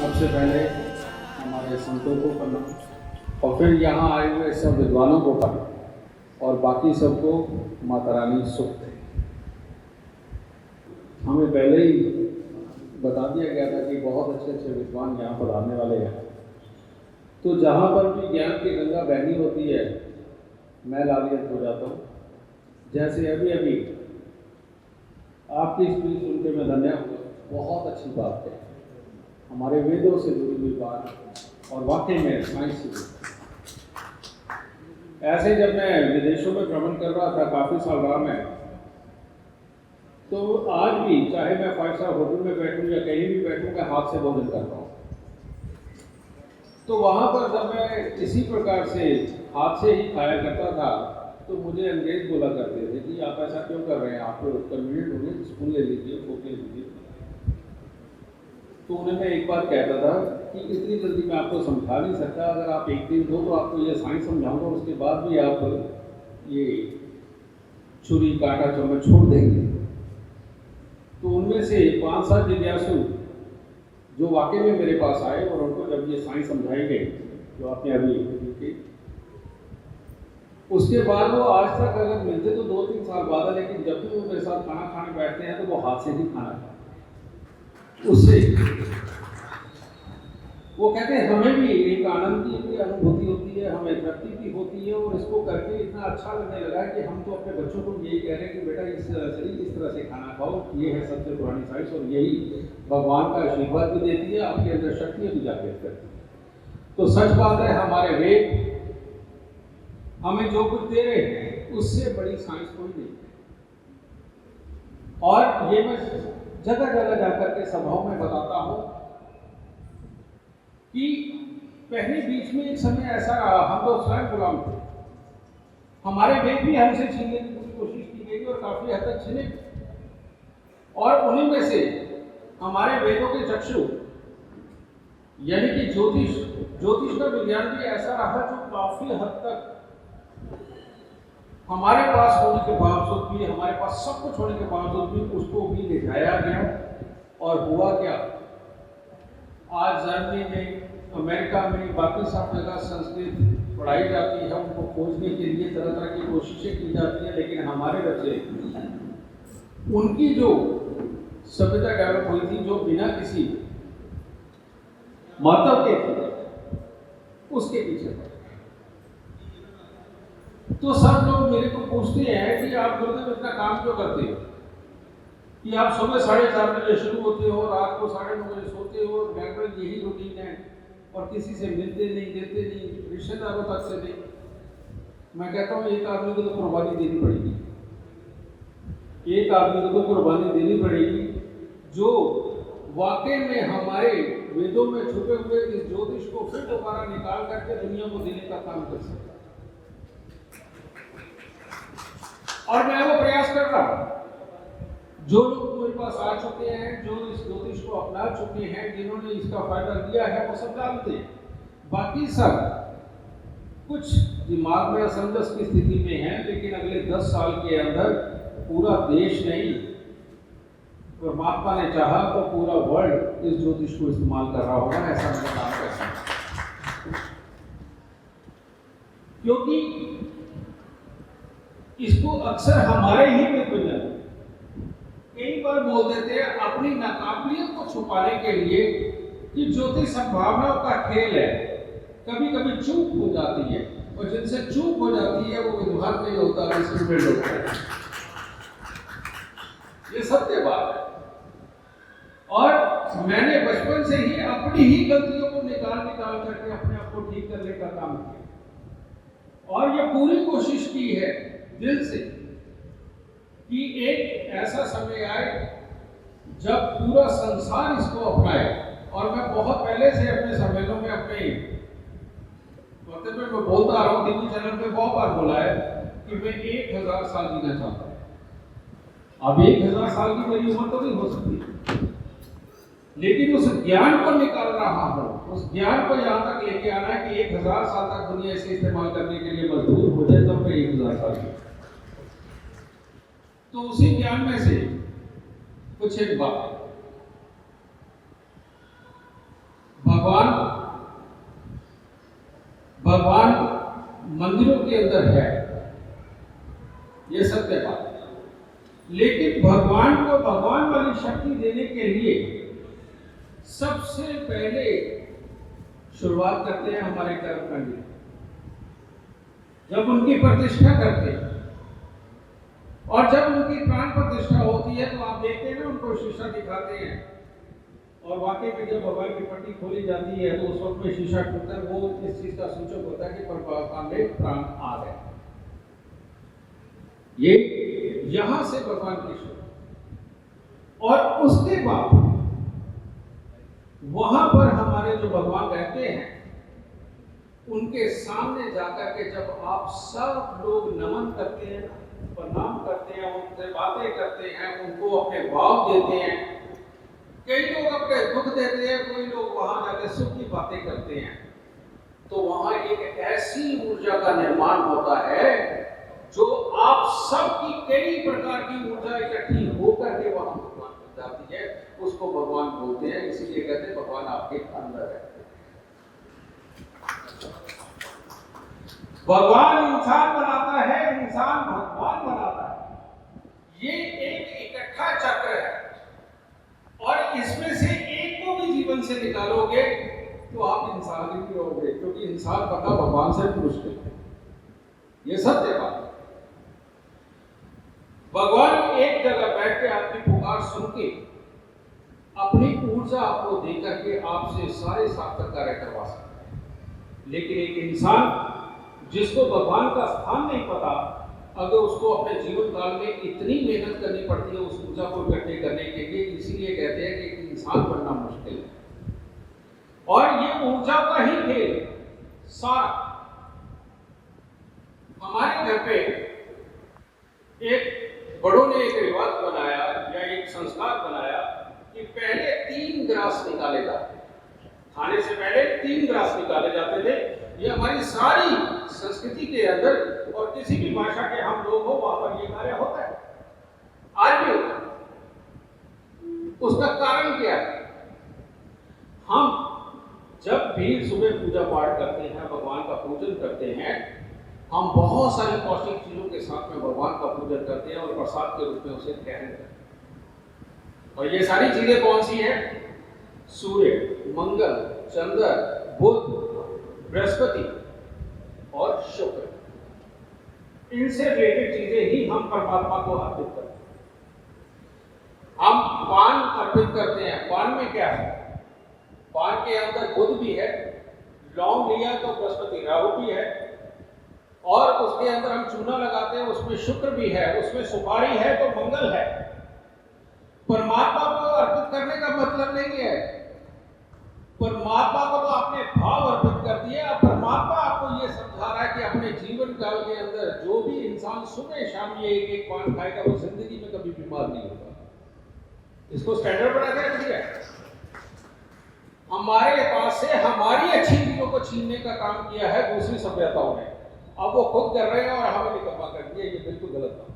सबसे पहले हमारे संतों को प्रणाम और फिर यहाँ आए हुए सब विद्वानों को प्रणाम और बाकी सबको माता रानी सुख दे। हमें पहले ही बता दिया गया था कि बहुत अच्छे अच्छे विद्वान यहाँ पर आने वाले हैं, तो जहाँ पर भी ज्ञान की गंगा बहनी होती है मैं लालियत हो जाता हूँ। जैसे अभी अभी आपकी स्पीच सुन के मैं धन्य हुआ, बहुत अच्छी बात है, हमारे वेदों से जुड़ी हुई बात और वाकई में साइंस से जुड़ी। ऐसे जब मैं विदेशों में भ्रमण कर रहा था, काफ़ी साल रहा मैं, तो आज भी चाहे मैं 5 स्टार होटल में बैठूं या कहीं भी बैठूं, मैं हाथ से भोजन करता हूँ। तो वहाँ पर जब मैं इसी प्रकार से हाथ से ही खाया करता था तो मुझे अंग्रेज बोला करते थे कि आप ऐसा क्यों कर रहे हैं, आप कन्वीनियंट होंगे, स्पून ले लीजिए, फोक ले लीजिए। तो उन्हें मैं एक बार कहता था कि इतनी जल्दी मैं आपको समझा नहीं सकता, अगर आप एक दिन दो तो आपको ये साइंस समझाऊंगा, उसके बाद भी आप ये छुरी कांटा चम्मच छोड़ देंगे। तो उनमें से 5-7 जिज्ञासु जो वाकई में मेरे पास आए और उनको जब ये साइंस समझाई गई जो आपने अभी की, उसके बाद वो आज तक अगर मिलते तो 2-3 साल बाद है, लेकिन जब भी वो मेरे साथ खाना खाने बैठते हैं तो वो हाथ से ही खाना खाते। उससे वो कहते हैं हमें भी एक आनंद की अनुभूति होती है, हमें तृप्ति की होती है, और इसको करके इतना अच्छा लगने लगा है कि हम तो अपने बच्चों को यही कह रहे हैं कि बेटा इस तरह से खाना खाओ, ये है सबसे पुरानी साइंस और यही भगवान का आशीर्वाद भी देती है, आपके अंदर शक्तियाँ भी जागृत करती है। तो सच बात है, हमारे वेद हमें जो कुछ दे रहे हैं उससे बड़ी साइंस कोई नहीं है। और ये मैं जगह जगह जाकर के सभाओं में बताता हूँ कि पहले बीच में एक समय ऐसा रहा, हम तो स्वयं गुलाम थे, हमारे वेद भी हमसे छीनने की पूरी कोशिश की गई और काफी हद तक छीने, और उन्हीं में से हमारे वेदों के चक्षु यानी कि ज्योतिष का विज्ञान भी ऐसा रहा जो काफी हद तक हमारे पास होने के बावजूद भी, हमारे पास सब कुछ होने के बावजूद भी उसको भी ले जाया गया। और हुआ क्या, आज जर्मनी में, अमेरिका में, बाकी सब जगह संस्कृत पढ़ाई जाती है, उनको खोजने के लिए तरह तरह की कोशिशें की जाती है, लेकिन हमारे बच्चे उनकी जो सभ्यता डेवलप हुई थी, जो बिना किसी मतलब के थे, उसके पीछे पड़े। तो सब लोग मेरे को पूछते हैं कि आप गुरुदेव इतना काम क्यों करते हो, कि आप सुबह 4:30 बजे शुरू होते हो, रात को 9:30 बजे सोते हो, रेगुलर यही रूटीन है और किसी से मिलते नहीं, देते नहीं, रिश्तेदारों तक से नहीं। मैं कहता हूँ एक आदमी को तो कुर्बानी देनी पड़ेगी, एक आदमी को तो कुर्बानी देनी पड़ेगी जो वाकई में हमारे वेदों में छुपे हुए इस ज्योतिष को फिर दोबारा निकाल करके दुनिया को देने का काम कर सकता है। और मैं वो प्रयास कर रहा हूं। जो लोग मेरे पास आ चुके हैं, जो इस ज्योतिष को अपना चुके हैं, जिन्होंने इसका फायदा लिया है, वो सब जानते हैं। बाकी सब कुछ दिमाग में असमंजस की स्थिति में हैं, लेकिन अगले 10 साल के अंदर पूरा देश नहीं, परमात्मा ने चाहा तो पूरा वर्ल्ड इस ज्योतिष को इस्तेमाल कर रहा होगा, ऐसा मैं काम करता हूं। क्योंकि इसको अक्सर हमारे ही मित्र कई बार बोल देते हैं अपनी नाकाबिलियत को छुपाने के लिए कि ज्योतिष संभावनाओं का खेल है। कभी कभी चूक हो जाती है, और जिनसे चूक हो जाती है वो विद्वान नहीं होता, स्टूडेंट होता है। ये सत्य बात है। और मैंने बचपन से ही अपनी ही गलतियों को निकाल करके अपने आप को ठीक करने का काम किया, और ये पूरी कोशिश की है दिल से कि एक ऐसा समय आए जब पूरा संसार इसको अपनाए। और मैं बहुत पहले से अपने सम्मेलनों में, अपने वक्तव्य में मैं बोलता आ रहा हूँ, टीवी चैनल पे बहुत बार बोला है कि मैं 1000 साल जीना चाहता हूँ। अब 1000 साल की मेरी उम्र तो नहीं हो सकती, लेकिन उस ज्ञान को निकाल रहा हूँ, उस ज्ञान को यहाँ तक लेके आना है कि 1000 साल तक दुनिया इसे इस्तेमाल करने के लिए मजबूर हो जाए, तब मैं 1000 साल की। तो उसी ज्ञान में से कुछ एक बात के अंदर है, ये सत्य बात है। लेकिन भगवान को भगवान वाली शक्ति देने के लिए सबसे पहले शुरुआत करते हैं हमारे कर्मकांड। जब उनकी प्रतिष्ठा करते हैं और जब उनकी प्राण प्रतिष्ठा होती है तो आप देखते हैं ना, उनको शीशा दिखाते हैं और वाकई में जब भगवान की पट्टी खोली जाती है तो उस वक्त में शीशा टूटता है। वो इस चीज का सूचक होता है कि परमात्मा में प्राण आ गए। ये यहां से भगवान की शुरू, और उसके बाद वहां पर हमारे जो भगवान रहते हैं उनके सामने जाकर के जब आप सब लोग नमन करते हैं, प्रणाम करते हैं, उनसे बातें करते हैं, उनको अपने भाव देते हैं। कई लोग अपने दुख देते हैं, कोई लोग वहां जाकर सुख की बातें करते हैं, तो वहां एक ऐसी ऊर्जा का निर्माण होता है जो आप सबकी कई प्रकार की ऊर्जा इकट्ठी होकर के वहां भगवान को जाती है। उसको भगवान बोलते हैं, इसीलिए कहते हैं भगवान आपके अंदर है। भगवान इंसान बनाता है, इंसान भगवान बनाता है। ये एक इकट्ठा चक्र है और इसमें से एक को भी जीवन से निकालोगे तो आप इंसान ही नहीं होगे, क्योंकि इंसान बनना भगवान से भी मुश्किल है। ये सत्य बात है। भगवान एक जगह बैठ के आपकी पुकार सुन के अपनी ऊर्जा आपको देकर के आपसे सारे सार्थक कार्य करवा सकते हैं। लेकिन एक इंसान जिसको भगवान का स्थान नहीं पता, अगर उसको अपने जीवन काल में इतनी मेहनत करनी पड़ती है उस ऊर्जा को इकट्ठे करने के लिए, इसीलिए कहते हैं कि एक इंसान बनना मुश्किल है। और ये ऊर्जा का ही खेल सारा। हमारे घर पे एक बड़ों ने एक रिवाज बनाया या एक संस्कार बनाया कि पहले 3 ग्रास निकाले जाते, खाने से पहले 3 ग्रास निकाले जाते थे। ये हमारी सारी संस्कृति के अंदर और किसी भी भाषा के हम लोग हो वहां पर ये कार्य होता है, आज भी होता है। उसका कारण क्या है? हम जब भी सुबह पूजा पाठ करते हैं, भगवान का पूजन करते हैं, हम बहुत सारी पौष्टिक चीजों के साथ में भगवान का पूजन करते हैं और प्रसाद के रूप में उसे ग्रहण करते हैं। और ये सारी चीजें कौन सी हैं? सूर्य, मंगल, चंद्र, बुध, बृहस्पति और शुक्र, इनसे रिलेटेड चीजें ही हम परमात्मा को अर्पित करते हैं। हम पान अर्पित करते हैं। पान में क्या है? पान के अंदर बुध भी है, लौंग लिया तो बृहस्पति राहु भी है, और उसके अंदर हम चूना लगाते हैं उसमें शुक्र भी है, उसमें सुपारी है तो मंगल है। परमात्मा को अर्पित करने का मतलब नहीं है, परमात्मा को तो आपने भाव अर्पित कर दिए। अब परमात्मा आपको ये समझा रहा है कि अपने जीवन काल के अंदर जो भी इंसान सुबह शाम ये एक पान खाएगा वो जिंदगी में कभी बीमार नहीं होगा। इसको स्टैंडर्ड बना के रख दिया। हमारे पास से हमारी अच्छी चीजों को छीनने का काम किया है दूसरी सभ्यताओं ने। अब वो खुद कर रहे हैं और हमें निकम्मा कर दिया। ये बिल्कुल गलत बात है।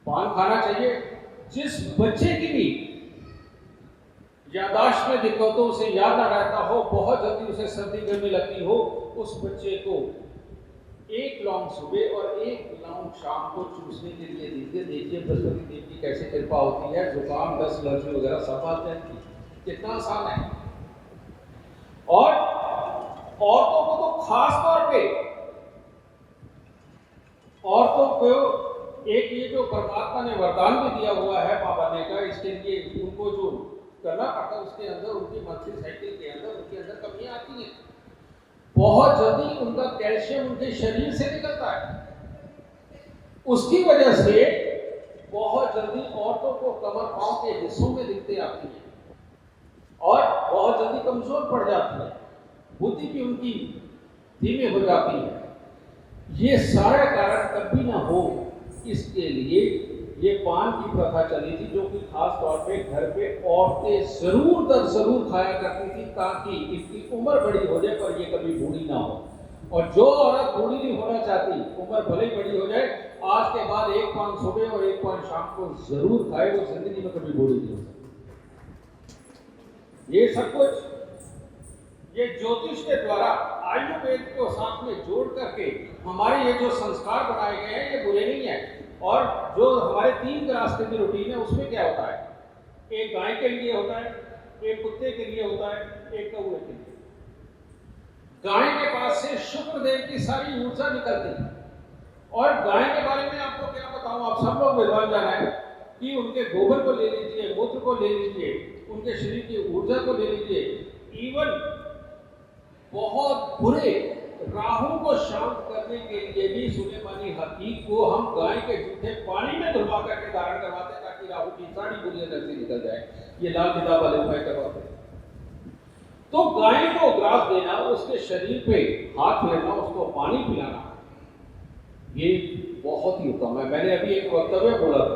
पान खाना चाहिए। जिस बच्चे की भी याददाश्त में दिक्कतों से याद ना रहता हो, बहुत जल्दी उसे सर्दी गर्मी लगती हो, उस बच्चे को 1 लौंग सुबह और 1 लौंग शाम को चूसने के लिए दीजिए। देखिए बृहस्पति देव की कैसे कृपा होती है, जुकाम, दस्त, एलर्जी वगैरह सब आते हैं। कितना आसान है। और औरतों को तो खास तौर पे, औरतों को एक ये जो परमात्मा ने वरदान भी दिया हुआ है मां बनने का, इसके लिए उनको जो करना पड़ता है उसके अंदर, उनकी मंथली साइकिल के अंदर उनके अंदर कमियां आती हैं। बहुत जल्दी उनका कैल्शियम उनके शरीर से निकलता है। उसकी वजह से बहुत जल्दी औरतों को कमर पांव के हिस्सों में दिक्कतें आती हैं और बहुत जल्दी कमजोर पड़ जाती है, बुद्धि भी उनकी धीमी हो जाती है। ये सारा कारण कभी ना हो, इसके लिए ये पान की प्रथा चली थी, जो कि खास तौर पे घर पे औरतें जरूर खाया करती थी, ताकि इसकी उम्र बड़ी हो जाए पर ये कभी बूढ़ी ना हो। और जो औरत बूढ़ी नहीं होना चाहती, उम्र भले ही बड़ी हो जाए, आज के बाद 1 पान सुबह और 1 पान शाम को जरूर खाए, वो जिंदगी में कभी बूढ़ी नहीं हो सकती। ये सब कुछ ये ज्योतिष के द्वारा आयुर्वेद को साथ में जोड़ करके हमारे ये जो संस्कार बनाए गए हैं ये बुरे नहीं है। और जो हमारे 3 रास्ते की रूटीन है उसमें क्या होता है, एक गाय के लिए होता है, एक कुत्ते के लिए होता है, एक कौवे के लिए। गाय के पास से शुक्रदेव की सारी ऊर्जा निकलती है। और गाय के बारे में आपको क्या बताऊं, आप सब लोग विद्वान जाना है कि उनके गोबर को ले लीजिए, मूत्र को ले लीजिए, उनके शरीर की ऊर्जा को ले लीजिए, इवन बहुत बुरे राहु को शांत करने के लिए भी सुने मानी हकीक को हम गाय के जूठे पानी में धुलवा करके धारण करवाते ताकि राहु की सारी बुरी एनर्जी निकल जाए। ये लाल किताब वाले उपाय करवाते। तो गाय को ग्रास देना, उसके शरीर पे हाथ फेरना, उसको पानी पिलाना, ये बहुत ही उत्तम है। मैंने अभी एक वक्तव्य बोला था,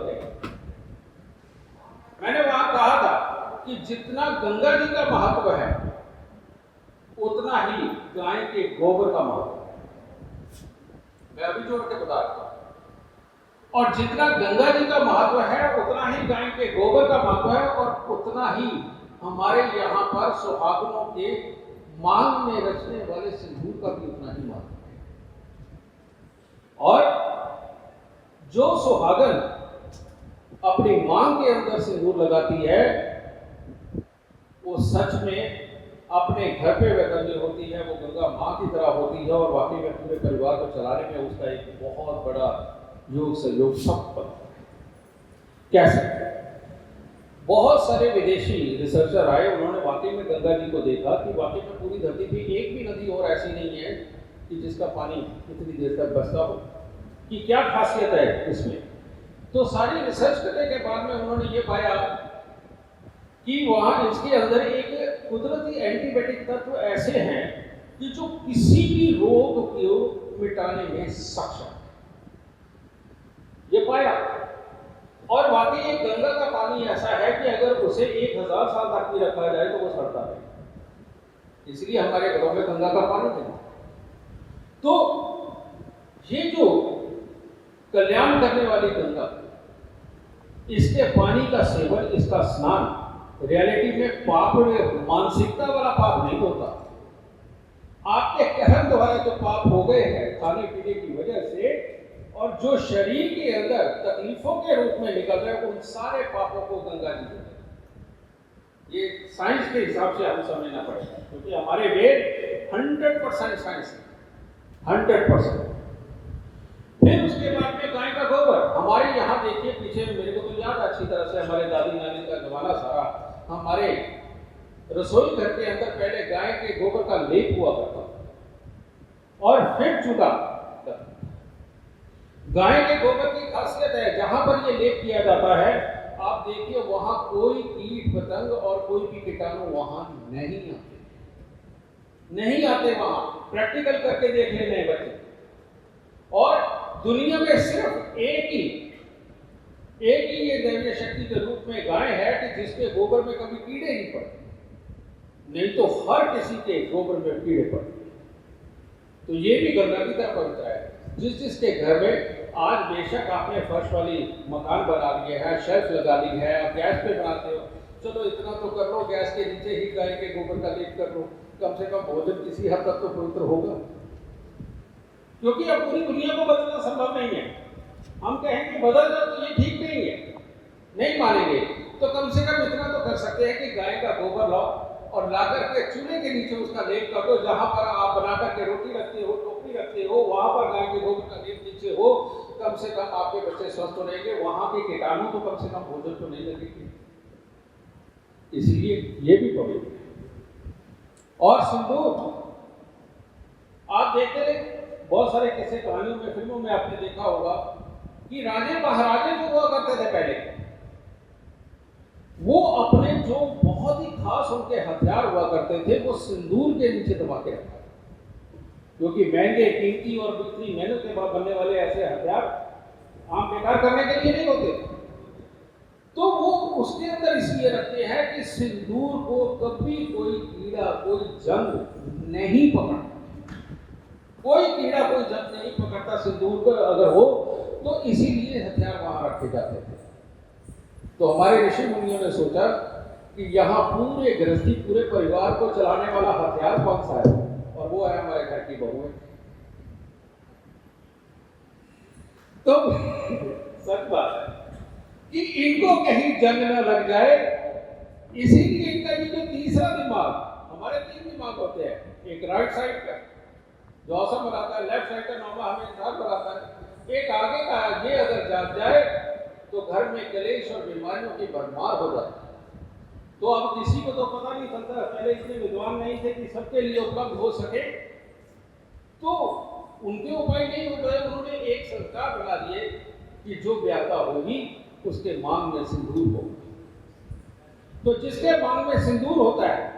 मैंने वहां कहा था कि जितना गंगा जी का महत्व है उतना ही गाय के गोबर का महत्व है। मैं अभी जोड़ के बता रहा हूं। और जितना गंगा जी का महत्व है उतना ही गाय के गोबर का महत्व है, और उतना ही हमारे यहाँ पर सुहागनों के मांग में रचने वाले सिंदूर का भी उतना ही महत्व है। और जो सुहागन अपनी मांग के अंदर सिंदूर लगाती है वो सच में अपने घर पे वैतन्य होती है, वो गंगा माँ की तरह होती है, और वाकई में पूरे परिवार को चलाने में उसका एक बहुत बड़ा योग सहयोग सब बनता है। कैसे? बहुत सारे विदेशी रिसर्चर आए, उन्होंने वाकई में गंगा जी को देखा कि वाकई में पूरी धरती पे एक भी नदी और ऐसी नहीं है कि जिसका पानी इतनी देर तक बसता हो, कि क्या खासियत है इसमें। तो सारी रिसर्च करने के बाद में उन्होंने ये पाया कि वहां इसके अंदर एक कुदरती एंटीबायोटिक तत्व ऐसे हैं कि जो किसी भी रोग को मिटाने में सक्षम है, ये पाया। और वाकई एक गंगा का पानी ऐसा है कि अगर उसे 1000 साल तक भी रखा जाए तो वो सड़ता नहीं, इसलिए हमारे घरों में गंगा का पानी है। तो ये जो कल्याण करने वाली गंगा, इसके पानी का सेवन, इसका स्नान रियलिटी में पाप, मानसिकता वाला पाप नहीं होता। आपके कर्म द्वारा जो पाप हो गए हैं खाने पीने की वजह से, और जो शरीर के अंदर तकलीफों के रूप में निकल रहे, उन सारे पापों को गंगा जी देते। ये साइंस के हिसाब से हमें समझना पड़ेगा, क्योंकि हमारे वेद 100% साइंस है, 100%। फिर उसके बाद में गाय का गोबर, हमारे यहाँ देखिए पीछे, मेरे को तो याद अच्छी तरह से, हमारे दादी नानी का जमाना सारा, हमारे रसोई घर के अंदर पहले गाय के गोबर का लेप हुआ करता और फिर चूल्हा। गाय के गोबर की खासियत है, जहां पर ये लेप किया जाता है, आप देखिए वहां कोई कीट पतंग और कोई भी कीटाणु वहां नहीं आते वहां। प्रैक्टिकल करके देख लेने बच्चे। और दुनिया में सिर्फ एक ही ये दैवीय शक्ति के रूप में गाय है कि जिसके गोबर में कभी कीड़े नहीं पड़ते, नहीं तो हर किसी के गोबर में कीड़े पड़ते। तो ये भी गंगा की तरह पवित्र है। जिसके घर में आज बेशक आपने फर्श वाली मकान बना लिए है, शेल्फ लगा ली है, आप गैस पे बनाते हो, चलो इतना तो कर लो, गैस के नीचे ही गाय के गोबर का लेप कर लो, कम से कम भोजन किसी हद तक तो पवित्र होगा। क्योंकि अब पूरी दुनिया को बदलना संभव नहीं है। हम कहेंगे बदल जाओ तो ये ठीक नहीं है, नहीं मानेंगे। तो कम से कम इतना तो कर सकते हैं कि गाय का गोबर लाओ और ला करके चूल्हे के नीचे उसका लेप कर दो। जहां पर आप बना करके रोटी रखते हो, टोकरी रखते हो, वहां पर गाय के गोबर का लेप नीचे हो, कम से कम आपके बच्चे स्वस्थ रहेंगे, वहां के कीटाणु तो कम से कम भोजन तो नहीं लगेंगे। इसलिए ये भी पवित्र है। और सिंदूर आप देखते रहे, बहुत सारे किस्से कहानियों में, फिल्मों में आपने देखा होगा कि राजे महाराजे जो हुआ करते थे पहले, वो अपने जो बहुत ही खास उनके हथियार हुआ करते थे वो सिंदूर के नीचे दबा के रखा, क्योंकि महंगे, कीमती और बिक्री मेहनत के बाद बनने वाले ऐसे हथियार आम बेकार करने के लिए नहीं होते। तो वो उसके अंदर इसलिए रखते हैं कि सिंदूर को कभी कोई कीड़ा, कोई जंग नहीं पकड़ता, कोई कीड़ा, कोई जंग नहीं पकड़ता सिंदूर को अगर हो तो, इसीलिए हथियार वहां रखे जाते थे। तो हमारे ऋषि मुनियों ने सोचा कि यहाँ पूरे गृहस्थी, पूरे परिवार को चलाने वाला हथियार कौन सा है, और वो है हमारे घर की बहू है। तो सच बात है कि इनको कहीं जंग न लग जाए, इसीलिए इनका ये जो तीसरा दिमाग, हमारे 3 दिमाग होते हैं, एक राइट साइड का जो औसम बनाता है, लेफ्ट साइड का नौमा हमें इंतजार बनाता है, एक आगे का, ये अगर जाग जाए तो घर में कलेश और बीमारियों की भरमार हो जाती है। तो अब किसी को तो पता नहीं चलता, पहले इतने विद्वान नहीं थे कि सबके लिए उपलब्ध हो सके, तो उनके उपाय नहीं हो गए, उन्होंने एक संस्कार बना दिए कि जो ब्याहता होगी उसके मांग में सिंदूर हो। तो जिसके मांग में सिंदूर होता है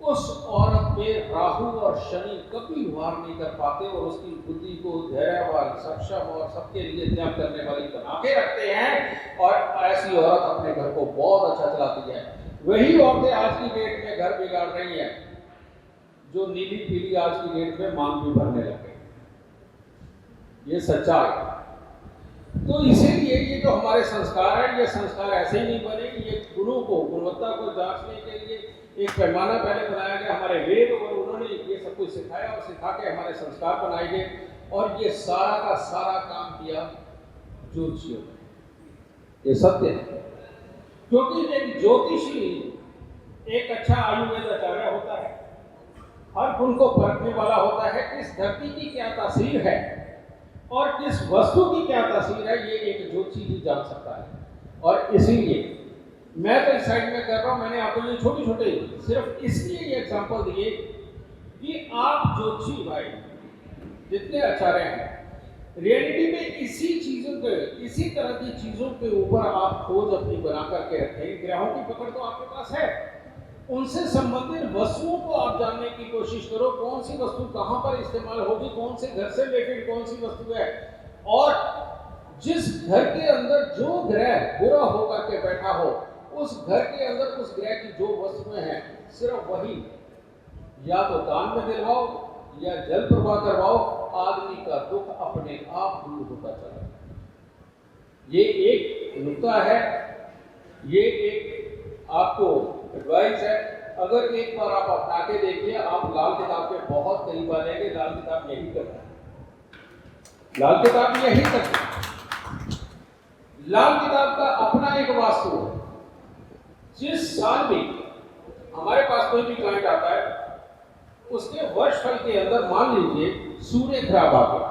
उस औरत पे राहु और शनि कभी वार नहीं कर पाते और उसकी बुद्धि को धैर्यवान, सक्षम और सबके लिए त्याग करने वाली बना के रखते हैं, और ऐसी औरत अपने घर को बहुत अच्छा चलाती है। वही औरतें आज की डेट में घर बिगाड़ रही हैं, जो नीली पीली आज की डेट में मांग भी भरने लगे। ये सच्चाई। तो इसीलिए ये जो हमारे संस्कार है, ये संस्कार ऐसे ही नहीं बने, ये गुणों को, गुणवत्ता को जांचने के लिए एक पैमाना पहले बनाया गया हमारे वेद, और उन्होंने ये सब कुछ सिखाया और सिखा के हमारे संस्कार बनाए गए, और ये सारा का सारा काम किया ज्योतिषियों ने। ये सत्य है, क्योंकि एक ज्योतिषी एक अच्छा आयुर्वेद आचार्य होता है, हर गुण को परखने वाला होता है, किस धरती की क्या तासीर है और किस वस्तु की क्या तासीर है, ये एक ज्योतिषी ही जान सकता है। और इसीलिए मैं तो इस साइड में कर रहा हूं, मैंने आपको ये छोटे छोटे सिर्फ इसलिए ये एग्जांपल दिए कि आप ज्योतिषी भाई जितने आचार्य हैं, रियलिटी में इसी चीजों के, इसी तरह की चीजों के ऊपर आप खोज अपनी बना करके रखें। ग्रहों की पकड़ तो आपके पास है, उनसे संबंधित वस्तुओं को आप जानने की कोशिश करो, कौन सी वस्तु कहां पर इस्तेमाल होगी, कौन से घर से रिलेटेड कौन सी वस्तु है, और जिस घर के अंदर जो ग्रह बुरा होकर के बैठा हो, उस घर के अंदर उस ग्रह की जो वस्तुएं हैं, सिर्फ वही या तो दान में दिलवाओ या जल प्रवाह करवाओ, आदमी का दुख अपने आप दूर होता चला। ये एक नुक्ता है, ये एक आपको एडवाइस है। अगर एक बार आप अपना के देखिए, आप लाल किताब के बहुत करीब आ जाएंगे। लाल किताब यही करता है, लाल किताब यही करता है। लाल किताब का अपना एक वास्तु है। जिस साल में हमारे पास कोई भी क्लाइंट आता है, उसके वर्ष फल के अंदर मान लीजिए सूर्य खराब आ गया,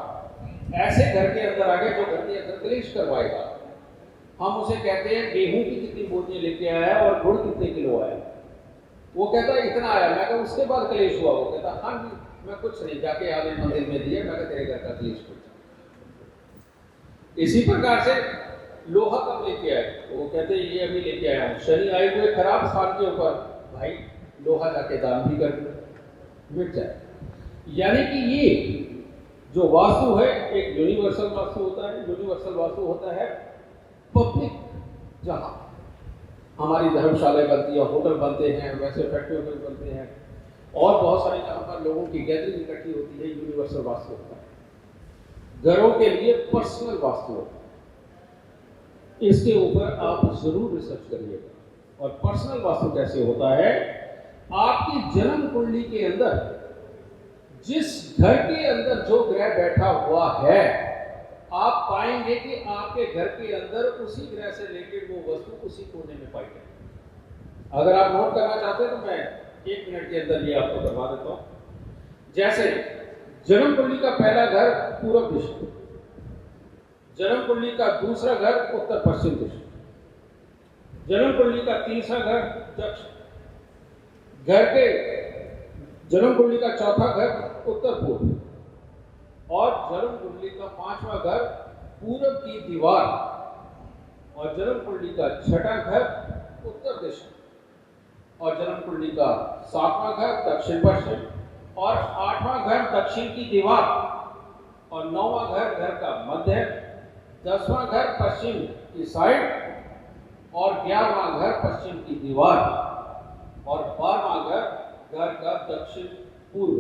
ऐसे घर के अंदर आ गया जो घर के अंदर क्लेश करवाएगा, हम उसे कहते हैं गेहूं की कितनी बोरियां लेके आया और गुड़ कितने किलो आया, वो कहता है इतना आया। मैं कहता उसके बाद क्लेश हुआ, वो कहता हाँ जी मैं कुछ नहीं, जाके आगे मंदिर में दिया। मैं कहता तेरे घर का क्लेश कुछ। इसी प्रकार से लोहा कब लेके आए, तो वो कहते ये अभी लेके आया हूँ। शनि आए हुए खराब स्थान के ऊपर, भाई लोहा जाके दान भी कर मिट जाए। यानी कि ये जो वास्तु है एक यूनिवर्सल वास्तु होता है। यूनिवर्सल वास्तु होता है पब्लिक, जहाँ हमारी धर्मशालाएं बनती है, होटल बनते हैं, वैसे फैक्ट्री बनते हैं, और बहुत सारी जहाँ पर लोगों की गैदरिंग इकट्ठी होती है, यूनिवर्सल वास्तु होता है। घरों के लिए पर्सनल वास्तु होता है। इसके ऊपर आप जरूर रिसर्च करिएगा। और पर्सनल वास्तु कैसे होता है, आपकी जन्म कुंडली के अंदर जिस घर के अंदर जो ग्रह बैठा हुआ है, आप पाएंगे कि आपके घर के अंदर उसी ग्रह से रिलेटेड वो वस्तु उसी कोने में पाई जाएगी। अगर आप नोट करना चाहते हैं तो मैं 1 मिनट के अंदर ये आपको करवा देता हूं। जैसे जन्म कुंडली का पहला घर पूर्व दिशा, जन्म कुंडली का दूसरा घर उत्तर पश्चिम दिशा, जन्म कुंडली का तीसरा घर दक्षिण, घर के जन्म कुंडली का चौथा घर उत्तर पूर्व, और जन्म कुंडली का 5वां घर पूर्व की दीवार, और जन्म कुंडली का 6वां घर उत्तर दिशा, और जन्म कुंडली का 7वां घर दक्षिण पश्चिम, और 8वां घर दक्षिण की दीवार, और 9वां घर का मध्य, 10वां घर पश्चिम की साइड, और 11वां घर पश्चिम की दीवार, और 12वां घर का दक्षिण पूर्व।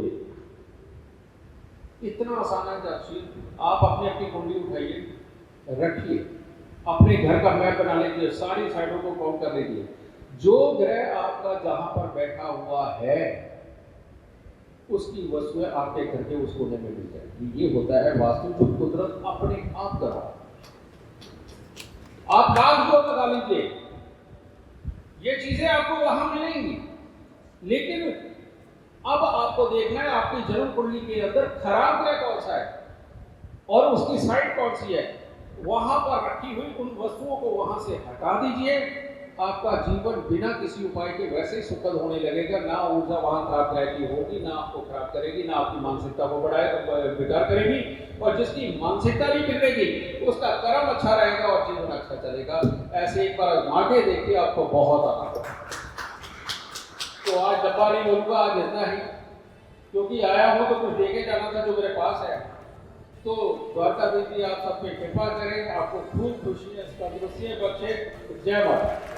इतना आसान है दक्षिण। आप अपनी कुंडली उठाइए, रखिए, अपने घर का मैप बना लीजिए, सारी साइडों को काउंट कर लीजिए। जो ग्रह आपका जहां पर बैठा हुआ है उसकी वस्तुएं आपके घर के उस कोने में मिल जाएगी। ये होता है वास्तु, जो कुदरत अपने आप कर रहा है। आप कागज को लगा लीजिए, ये चीजें आपको वहां मिलेंगी, लेकिन अब आपको देखना है आपकी जन्म कुंडली के अंदर खराब ग्रह कौन सा है और उसकी साइड कौन सी है। वहां पर रखी हुई उन वस्तुओं को वहां से हटा दीजिए। आपका जीवन बिना किसी उपाय के वैसे ही सुखद होने लगेगा। ना ऊर्जा वहां खराब ग्रह की होगी, ना आपको खराब करेगी, ना आपकी मानसिकता को बेकार करेगी। और जिसकी मानसिकता नहीं बिगड़ेगी उसका कर्म अच्छा रहेगा और जीवन अच्छा चलेगा। ऐसे एक बार आजमा के देखिए, आपको बहुत आनंद होगा। तो आज डब्बा नहीं बोलूंगा, आज इतना ही, क्योंकि आया हूं तो कुछ देके जाना था जो मेरे पास है। तो द्वारका देवी आप सब पे कृपा करें, आपको खूब खुशी तंदुरुस्ती बख्शे। जय माता।